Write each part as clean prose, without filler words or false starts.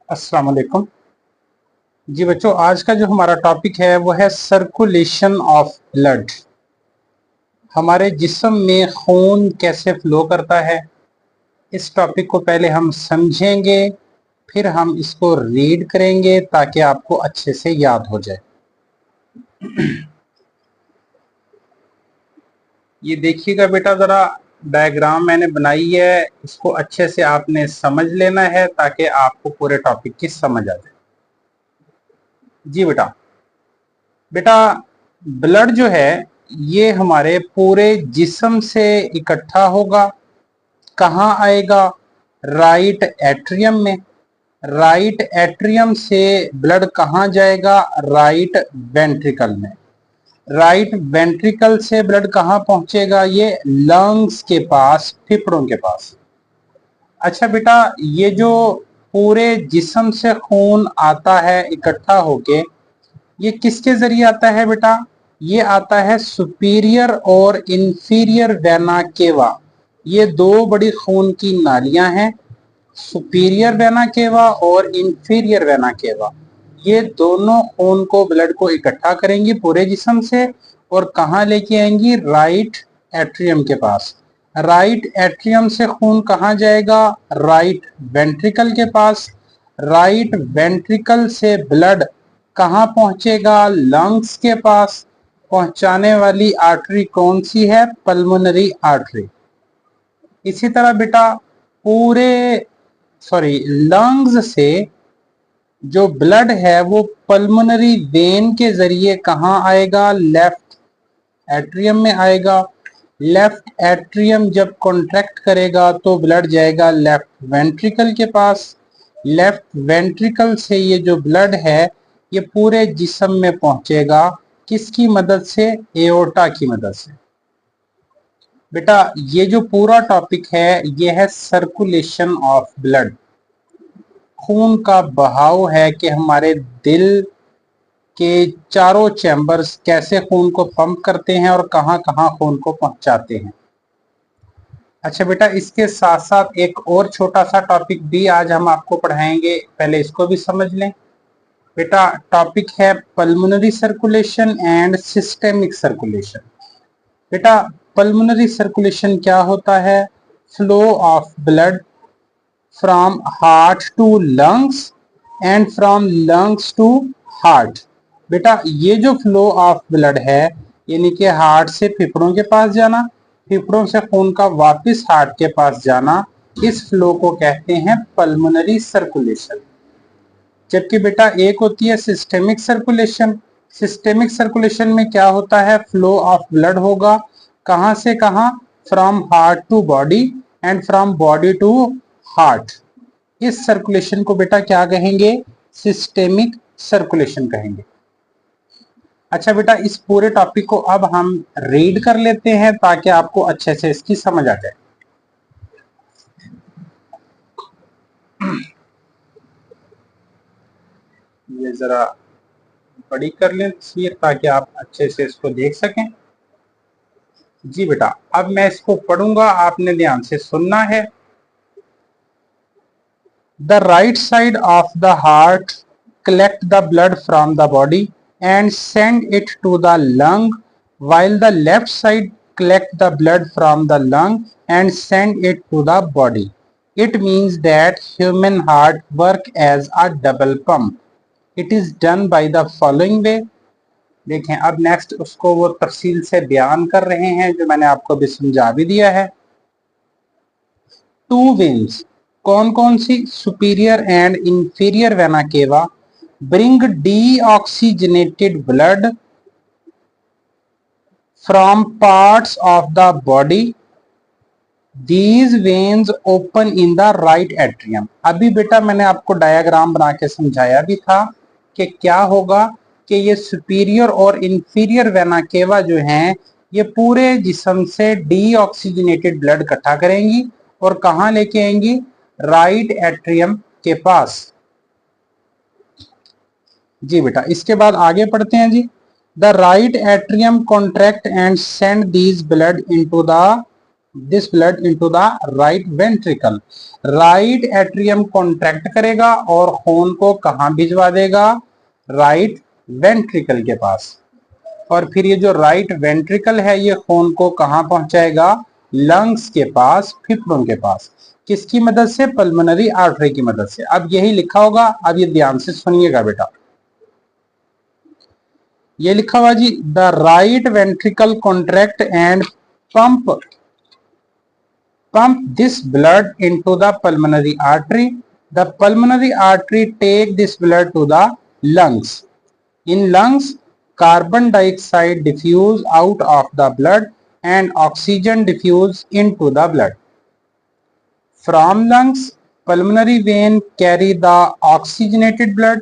अस्सलाम वालेकुम। जी बच्चों, आज का जो हमारा टॉपिक है वो है सर्कुलेशन ऑफ ब्लड। हमारे जिस्म में खून कैसे फ्लो करता है, इस टॉपिक को पहले हम समझेंगे, फिर हम इसको रीड करेंगे ताकि आपको अच्छे से याद हो जाए। ये देखिएगा बेटा, ज़रा डायग्राम मैंने बनाई है, इसको अच्छे से आपने समझ लेना है ताकि आपको पूरे टॉपिक की समझ आ जाए। जी बेटा, बेटा ब्लड जो है ये हमारे पूरे जिस्म से इकट्ठा होगा। कहाँ आएगा? राइट एट्रियम में। राइट एट्रियम से ब्लड कहाँ जाएगा? राइट वेंट्रिकल में। राइट वेंट्रिकल से ब्लड कहाँ पहुंचेगा? ये लंग्स के पास, फेफड़ों के पास। अच्छा बेटा, ये जो पूरे जिस्म से खून आता है इकट्ठा होके, ये किसके जरिए आता है बेटा? ये आता है सुपीरियर और इंफीरियर वेना केवा। ये दो बड़ी खून की नालियां हैं, सुपीरियर वेना केवा और इंफीरियर वेना केवा। ये दोनों खून को, ब्लड को इकट्ठा करेंगी पूरे जिस्म से और कहाँ लेके आएंगी? राइट एट्रियम के पास। राइट एट्रियम से खून कहाँ जाएगा? राइट वेंट्रिकल के पास। राइट वेंट्रिकल से ब्लड कहाँ पहुंचेगा? लंग्स के पास। पहुंचाने वाली आर्टरी कौन सी है? Pulmonary artery. इसी तरह बेटा पूरे लंग्स से जो ब्लड है वो पल्मोनरी वेन के जरिए कहाँ आएगा? लेफ्ट एट्रियम में आएगा। लेफ्ट एट्रियम जब कॉन्ट्रैक्ट करेगा तो ब्लड जाएगा लेफ्ट वेंट्रिकल के पास। लेफ्ट वेंट्रिकल से ये जो ब्लड है ये पूरे जिस्म में पहुंचेगा। किसकी मदद से? एओर्टा की मदद से। बेटा ये जो पूरा टॉपिक है ये है सर्कुलेशन ऑफ ब्लड। खून का बहाव है कि हमारे दिल के चारों चैम्बर्स कैसे खून को पंप करते हैं और कहां कहां खून को पहुंचाते हैं। अच्छा बेटा, इसके साथ साथ एक और छोटा सा टॉपिक भी आज हम आपको पढ़ाएंगे, पहले इसको भी समझ लें। बेटा टॉपिक है pulmonary circulation and systemic circulation. बेटा पल्मोनरी सर्कुलेशन क्या होता है? Flow of blood from heart to lungs and from lungs to heart. बेटा ये जो फ्लो ऑफ ब्लड है यानी कि हार्ट से फेफड़ों के पास जाना, फेफड़ों से खून का वापस हार्ट के पास जाना, इस फ्लो को कहते हैं पल्मोनरी सर्कुलेशन। जबकि बेटा एक होती है सिस्टेमिक सर्कुलेशन। सिस्टेमिक सर्कुलेशन में क्या होता है? फ्लो ऑफ ब्लड होगा कहां से कहां? From heart to body and from body to heart. इस सर्कुलेशन को बेटा क्या कहेंगे? सिस्टेमिक सर्कुलेशन कहेंगे। अच्छा बेटा, इस पूरे टॉपिक को अब हम रीड कर लेते हैं ताकि आपको अच्छे से इसकी समझ आ जाए। ये जरा बड़ी कर लें तस्वीर ताकि आप अच्छे से इसको देख सकें। जी बेटा, अब मैं इसको पढ़ूंगा, आपने ध्यान से सुनना है। The right side of the heart collect the blood from the body and send it to the lung, while the left side collect the blood from the lung and send it to the body. It means that human heart work as a double pump. It is done by the following way. देखें अब next उसको वो तफसील से बयान कर रहे हैं जो मैंने आपको भी समझा भी दिया है। टू वेन्स, कौन कौन सी? Superior and inferior vena cava bring deoxygenated blood from parts of the body. These veins open in the right atrium. अभी बेटा मैंने आपको डायग्राम बना के समझाया भी था कि क्या होगा कि ये सुपीरियर और इंफीरियर वेना केवा जो हैं ये पूरे जिस्म से डीऑक्सीजनेटेड ब्लड इकट्ठा करेंगी और कहाँ लेके आएंगी? राइट एट्रियम के पास। जी बेटा, इसके बाद आगे पढ़ते हैं जी। The right atrium contract and send these blood into the this blood into the right ventricle. Right atrium contract करेगा और खून को कहां भिजवा देगा? राइट वेंट्रिकल के पास। और फिर ये जो राइट वेंट्रिकल है ये खून को कहां पहुंचाएगा? लंग्स के पास, फेफड़ों के पास। किसकी मदद से? पल्मोनरी आर्टरी की मदद से। अब यही लिखा होगा, अब ये ध्यान से सुनिएगा बेटा। ये लिखा हुआ जी, the right ventricle contract and pump this blood into the pulmonary artery. The pulmonary artery take this blood to the lungs. In lungs, carbon dioxide diffuse out of the blood and oxygen diffuse into the blood. From lungs, pulmonary vein carry the oxygenated blood.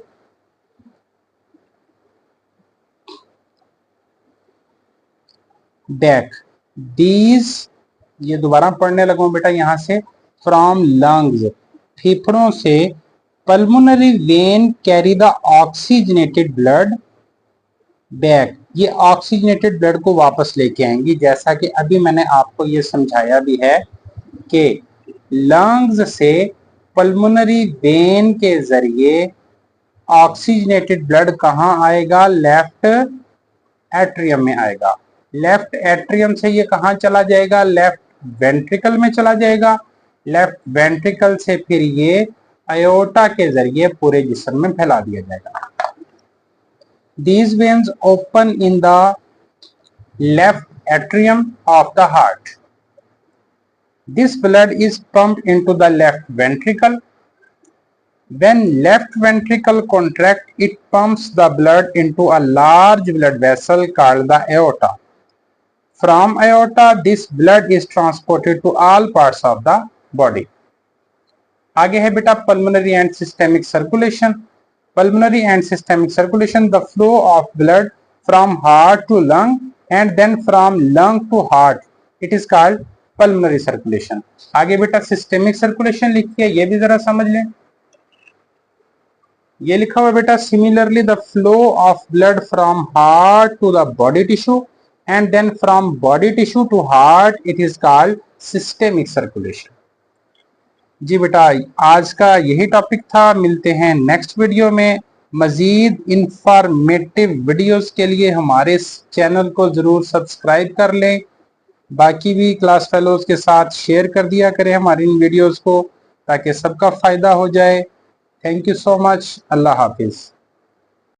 Back. These, ये दोबारा पढ़ने लगूं बेटा यहां से, from lungs, फेफड़ों से, pulmonary vein carry the oxygenated blood back, ये oxygenated blood को वापस लेके आएंगी। जैसा कि अभी मैंने आपको ये समझाया भी है कि लंग्स से पल्मोनरी वेन के जरिए ऑक्सीजनेटेड ब्लड कहां आएगा? लेफ्ट एट्रियम में आएगा। लेफ्ट एट्रियम से ये कहां चला जाएगा? लेफ्ट वेंट्रिकल में चला जाएगा। लेफ्ट वेंट्रिकल से फिर ये अयोर्टा के जरिए पूरे जिस्म में फैला दिया जाएगा। These veins open in the left atrium of the heart. This blood is pumped into the left ventricle. When left ventricle contracts, it pumps the blood into a large blood vessel called the aorta. From aorta, this blood is transported to all parts of the body. आगे है बेटा pulmonary and systemic circulation. Pulmonary and systemic circulation, the flow of blood from heart to lung and then from lung to heart, it is called pulmonary circulation. आगे बेटा systemic circulation लिखी है, ये भी जरा समझ लें। ये लिखा हुआ बेटा, similarly the flow of blood from heart to the body tissue and then from body tissue to heart, it is called systemic circulation. जी बेटा, आज का यही टॉपिक था। मिलते हैं नेक्स्ट वीडियो में। मजीद इंफॉर्मेटिव वीडियोस के लिए हमारे चैनल को जरूर सब्सक्राइब कर लें। बाकी भी क्लास फेलोज के साथ शेयर कर दिया करें हमारी इन वीडियोस को, ताकि सबका फायदा हो जाए। Thank you so much. Allah Hafiz.